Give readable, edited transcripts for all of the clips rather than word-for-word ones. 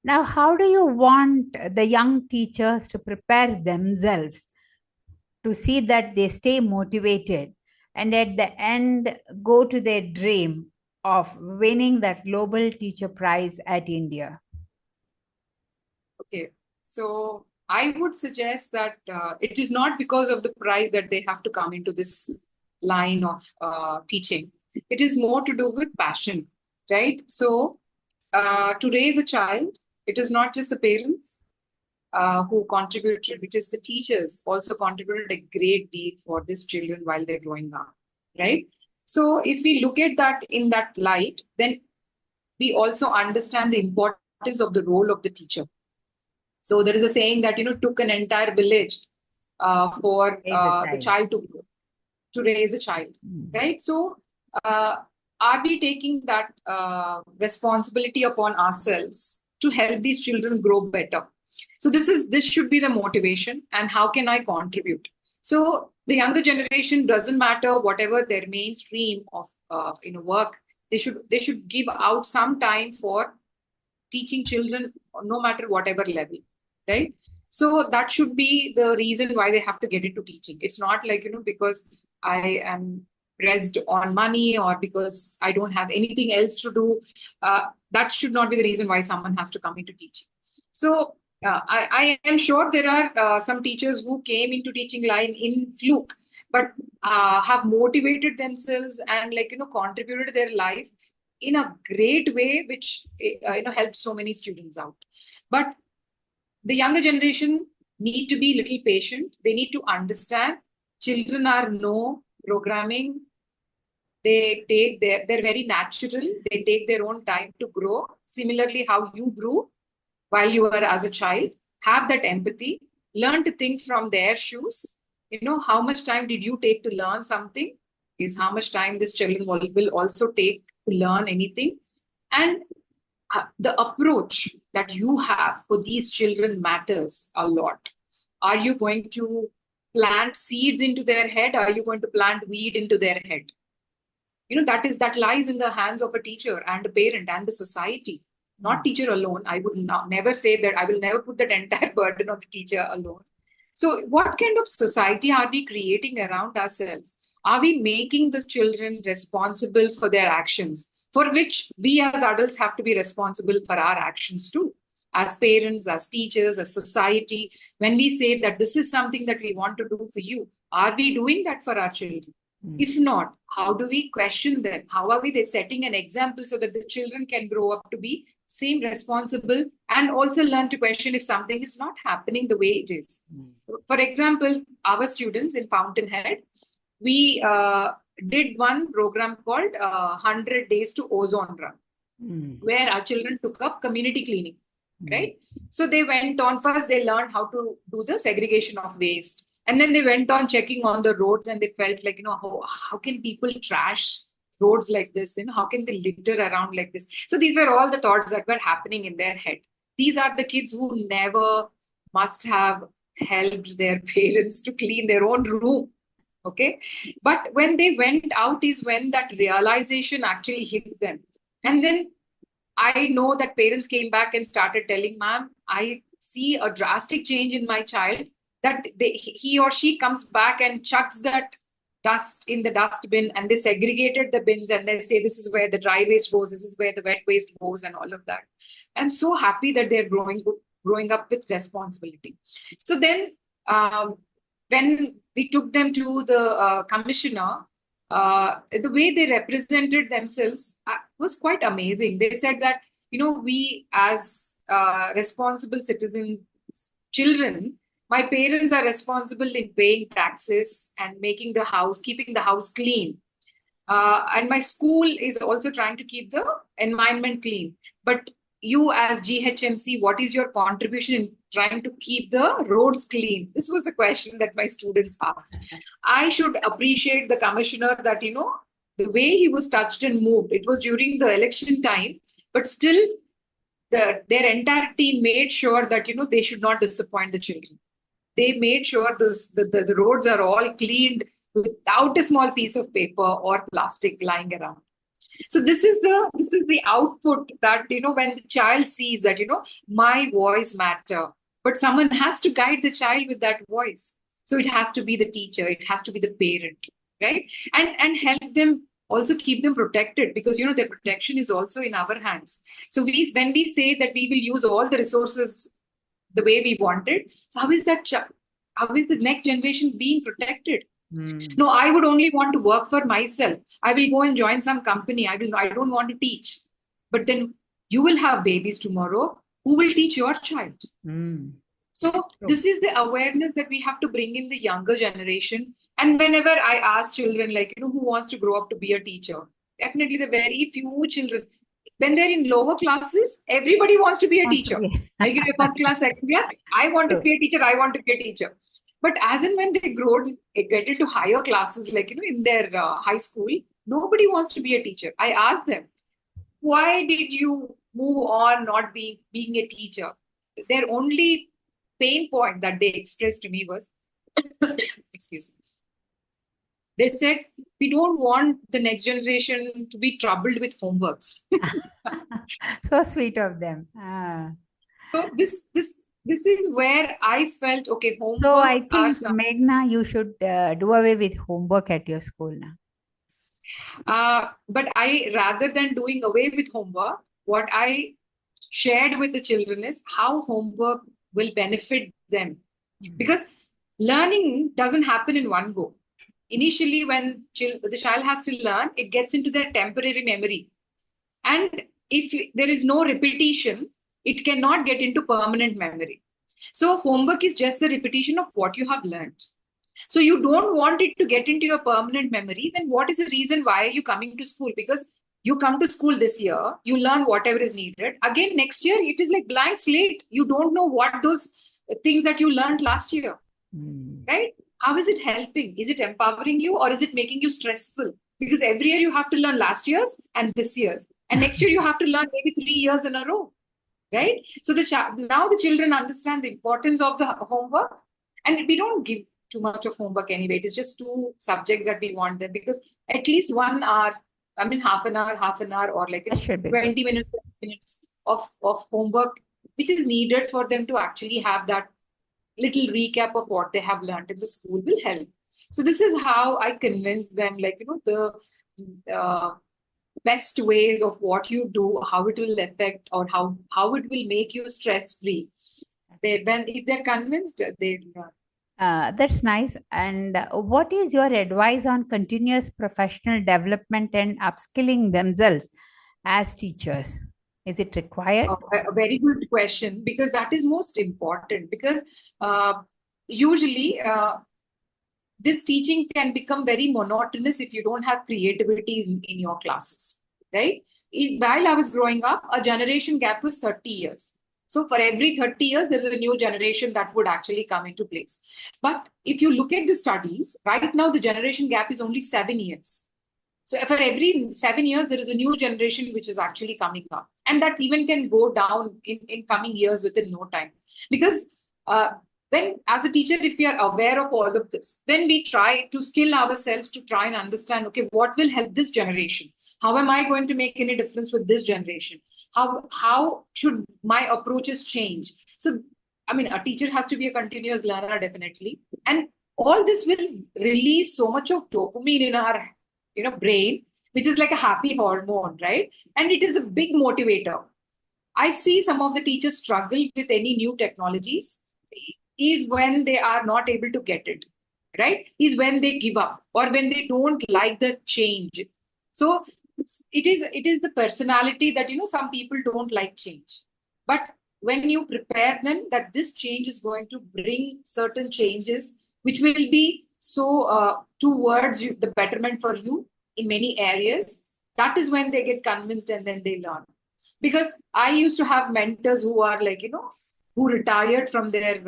Now, how do you want the young teachers to prepare themselves to see that they stay motivated and at the end go to their dream of winning that global teacher prize at India? Okay, so I would suggest that it is not because of the prize that they have to come into this line of teaching. It is more to do with passion, right? So to raise a child, it is not just the parents who contributed, it is the teachers also contributed a great deal for these children while they're growing up, right? So if we look at that in that light, then we also understand the importance of the role of the teacher. So there is a saying that, took an entire village for Raise a the child. child to raise a child, right? So uh, are we taking that responsibility upon ourselves to help these children grow better? So this should be the motivation, and how can I contribute? So the younger generation, doesn't matter whatever their mainstream of work, they should give out some time for teaching children, no matter whatever level, right? So that should be the reason why they have to get into teaching. It's not like, because I am pressed on money or because I don't have anything else to do. That should not be the reason why someone has to come into teaching. So I am sure there are some teachers who came into teaching line in fluke, but have motivated themselves and contributed their life in a great way, which helped so many students out. But the younger generation need to be little patient. They need to understand children are no programming. They're very natural. They take their own time to grow. Similarly, how you grew while you were as a child, have that empathy, learn to think from their shoes. How much time did you take to learn something? Is how much time this children will also take to learn anything. And the approach that you have for these children matters a lot. Are you going to plant seeds into their head? Are you going to plant weed into their head? That lies in the hands of a teacher and a parent and the society, not teacher alone. I would never say that. I will never put that entire burden on the teacher alone. So what kind of society are we creating around ourselves? Are we making the children responsible for their actions, for which we as adults have to be responsible for our actions too, as parents, as teachers, as society? When we say that this is something that we want to do for you, are we doing that for our children? If not, how do we question them? How are we setting an example so that the children can grow up to be same responsible and also learn to question if something is not happening the way it is? For example, our students in Fountainhead, we did one program called 100 Days to Ozone Run, where our children took up community cleaning, right? So they went on, first they learned how to do the segregation of waste. And then they went on checking on the roads, and they felt like, how can people trash roads like this? How can they litter around like this? So these were all the thoughts that were happening in their head. These are the kids who never must have helped their parents to clean their own room. Okay. But when they went out is when that realization actually hit them. And then I know that parents came back and started telling, ma'am, I see a drastic change in my child, that he or she comes back and chucks that dust in the dustbin, and they segregated the bins, and they say this is where the dry waste goes, this is where the wet waste goes, and all of that. I'm so happy that they're growing up with responsibility. So then when we took them to the commissioner, the way they represented themselves was quite amazing. They said that, we as responsible citizens, children, my parents are responsible in paying taxes and keeping the house clean. And my school is also trying to keep the environment clean. But you as GHMC, what is your contribution in trying to keep the roads clean? This was the question that my students asked. I should appreciate the commissioner that, the way he was touched and moved. It was during the election time, but still their entire team made sure that, they should not disappoint the children. They made sure the roads are all cleaned without a small piece of paper or plastic lying around. So this is the output that, when the child sees that, my voice matter, but someone has to guide the child with that voice. So it has to be the teacher, it has to be the parent, right? And help them, also keep them protected, because their protection is also in our hands. So when we say that we will use all the resources the way we wanted, so how is the next generation being protected? No, I would only want to work for myself. I will go and join some company. I don't want to teach. But then you will have babies tomorrow. Who will teach your child? So this is the awareness that we have to bring in the younger generation. And whenever I ask children, like, who wants to grow up to be a teacher? Definitely the very few children. When they're in lower classes, everybody wants to be a Wants to teacher. be- Like in first class, second class, I want to True. be a teacher, I want to be a teacher. But as and when they get into higher classes, like, in their high school, nobody wants to be a teacher. I ask them, why did you move on not being a teacher? Their only pain point that they expressed to me was, excuse me, they said, we don't want the next generation to be troubled with homeworks. So sweet of them. So this is where I felt, okay, So I homeworks are think, some. Meghna, you should do away with homework at your school now. But I, rather than doing away with homework, what I shared with the children is how homework will benefit them. Because learning doesn't happen in one go. Initially, when the child has to learn, it gets into their temporary memory. And if there is no repetition, it cannot get into permanent memory. So homework is just the repetition of what you have learned. So you don't want it to get into your permanent memory, then what is the reason why are you coming to school? Because you come to school this year, you learn whatever is needed. Again, next year, it is like blank slate. You don't know what those things that you learned last year, right? How is it helping? Is it empowering you, or is it making you stressful? Because every year you have to learn last year's and this year's. And next year you have to learn maybe 3 years in a row, right? So now the children understand the importance of the homework, and we don't give too much of homework anyway. It is just 2 subjects that we want them, because at least 1 hour, I mean half an hour, or like That should be 20 minutes, 30 minutes of homework, which is needed for them to actually have that little recap of what they have learned in the school, will help. So this is how I convince them, like, the best ways of what you do, how it will affect, or how it will make you stress free. If they're convinced, they learn. That's nice. And what is your advice on continuous professional development and upskilling themselves as teachers? Is it required? A very good question, because that is most important. Because usually this teaching can become very monotonous if you don't have creativity in your classes, right? While I was growing up, a generation gap was 30 years. So for every 30 years, there is a new generation that would actually come into place. But if you look at the studies, right now, the generation gap is only 7 years. So for every 7 years, there is a new generation which is actually coming up. And that even can go down in coming years within no time. Because when, as a teacher, if we are aware of all of this, then we try to skill ourselves to try and understand, okay, what will help this generation? How am I going to make any difference with this generation? How should my approaches change? So, I mean, a teacher has to be a continuous learner, definitely. And all this will release so much of dopamine in our brain, which is like a happy hormone, right? And it is a big motivator. I see some of the teachers struggle with any new technologies is when they are not able to get it, right? Is when they give up, or when they don't like the change. So it is the personality that, some people don't like change. But when you prepare them that this change is going to bring certain changes which will be so towards you, the betterment for you in many areas, that is when they get convinced, and then they learn. Because I used to have mentors who are like, who retired from their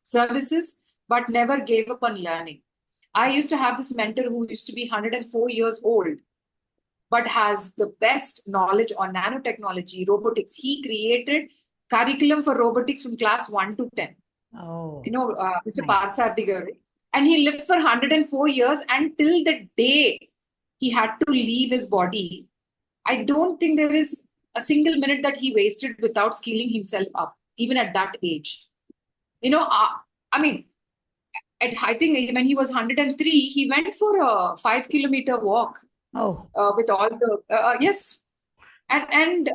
services but never gave up on learning. I used to have this mentor who used to be 104 years old but has the best knowledge on nanotechnology, robotics. He created curriculum for robotics from class 1 to 10. Oh, Mr. nice. Parsardigar. And he lived for 104 years until the day he had to leave his body. I don't think there is a single minute that he wasted without skilling himself up, even at that age. I mean, I think when he was 103, he went for a 5 kilometer walk Oh, with all the, yes. And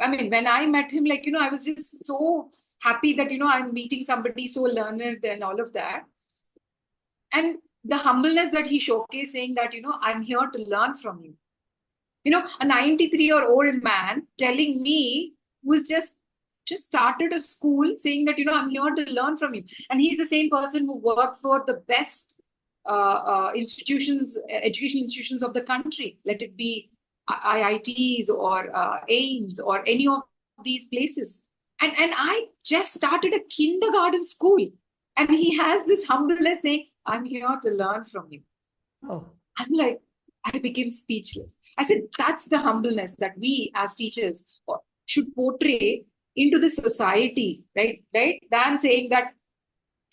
I mean, when I met him, like, I was just so happy that, I'm meeting somebody so learned and all of that. And the humbleness that he showcased, saying that, I'm here to learn from you. A 93-year-old man telling me, who's just started a school, saying that, I'm here to learn from you. And he's the same person who worked for the best institutions, education institutions of the country, let it be IITs or AIMS or any of these places. And I just started a kindergarten school. And he has this humbleness saying, I'm here to learn from you. oh. I'm like, I became speechless. I said, that's the humbleness that we as teachers should portray into the society, right? Right? Than saying that,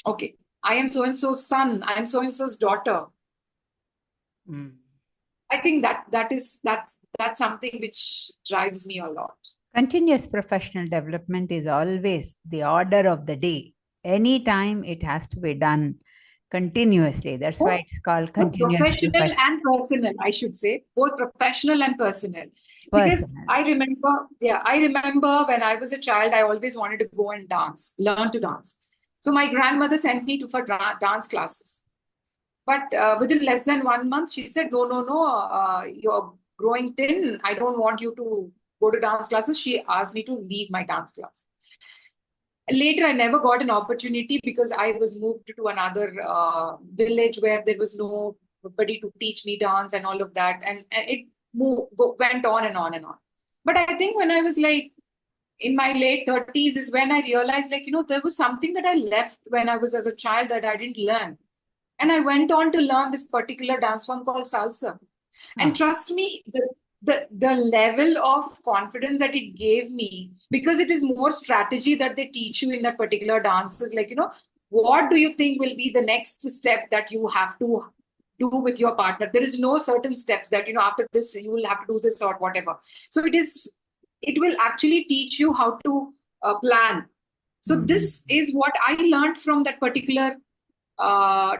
okay, I am so and so's son, I am so and so's daughter. Mm. I think that's something which drives me a lot. Continuous professional development is always the order of the day. Anytime it has to be done continuously. That's why it's called Both continuous professional and personal, I should say, both professional and personal. Because personal. I remember when I was a child, I always wanted to go and dance, learn to dance. So my grandmother sent me for dance classes. But within less than 1 month, she said, no, no, no, you're growing thin. I don't want you to go to dance classes. She asked me to leave my dance class. Later, I never got an opportunity because I was moved to another village where there was nobody to teach me dance and all of that. And it went on and on and on. But I think when I was like in my late 30s is when I realized, like, there was something that I left when I was as a child that I didn't learn. And I went on to learn this particular dance form called salsa. And trust me, the level of confidence that it gave me, because it is more strategy that they teach you in that particular dance, is like, what do you think will be the next step that you have to do with your partner? There is no certain steps that, after this, you will have to do this or whatever. So it will actually teach you how to plan. So this is what I learned from that particular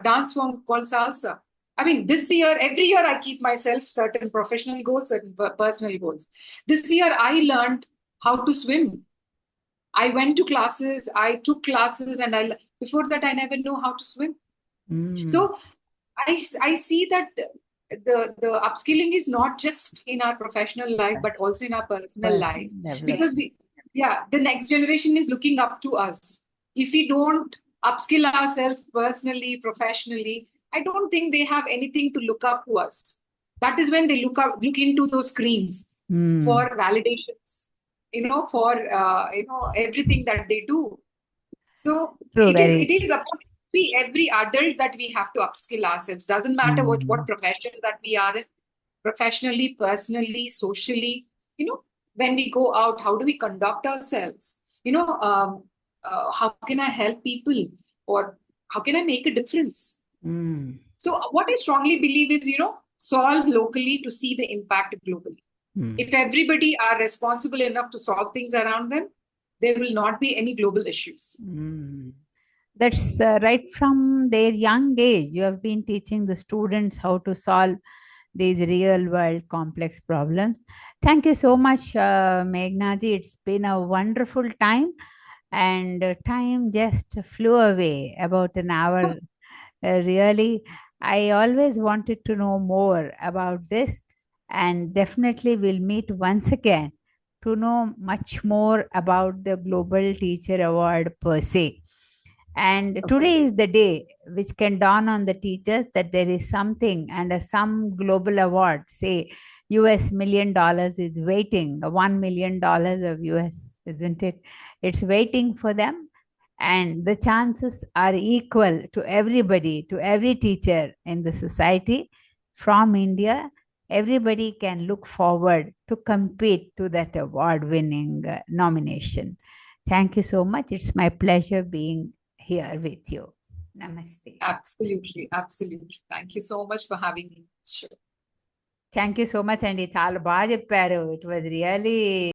dance form called salsa. I mean, every year I keep myself certain professional goals, certain personal goals. This year I learned how to swim. I went to classes, I took classes, and before that I never knew how to swim. So I see that the upskilling is not just in our professional life, but also in our personal life. Because the next generation is looking up to us. If we don't upskill ourselves personally, professionally, I don't think they have anything to look up to us. That is when they look into those screens for validations, for everything that they do. So True, it is upon every adult that we have to upskill ourselves. Doesn't matter what profession that we are in, professionally, personally, socially. When we go out, how do we conduct ourselves? How can I help people, or how can I make a difference? So what I strongly believe is, solve locally to see the impact globally. If everybody are responsible enough to solve things around them, there will not be any global issues. That's right from their young age. You have been teaching the students how to solve these real world complex problems. Thank you so much, Meghnaji. It's been a wonderful time, and time just flew away about an hour. Really, I always wanted to know more about this, and definitely we'll meet once again to know much more about the Global Teacher Award per se. And today is the day which can dawn on the teachers that there is something, and some global award, say $1 million is waiting, $1 million of US, isn't it? It's waiting for them, and the chances are equal to everybody, to every teacher in the society from India. Everybody can look forward to compete to that award-winning nomination. Thank you so much. It's my pleasure being here with you. Namaste. Absolutely. Absolutely. Thank you so much for having me. Sure. Thank you so much అండి. చాలా బాగా చెప్పారు. It was really